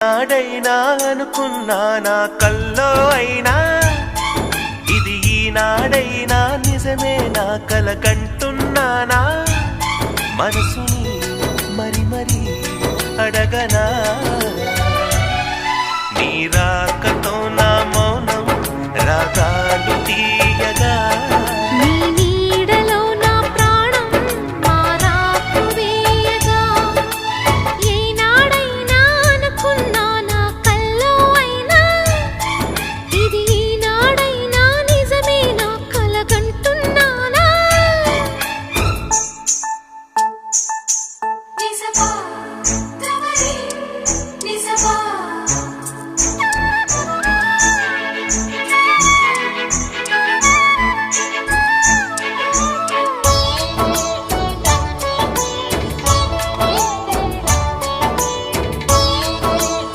నాడైనా అనుకున్నా నా కల్లో అయినా ఇది ఈనాడైనా నిజమే నా కల కంటున్నానా మనసుని మరి మరి అడగనా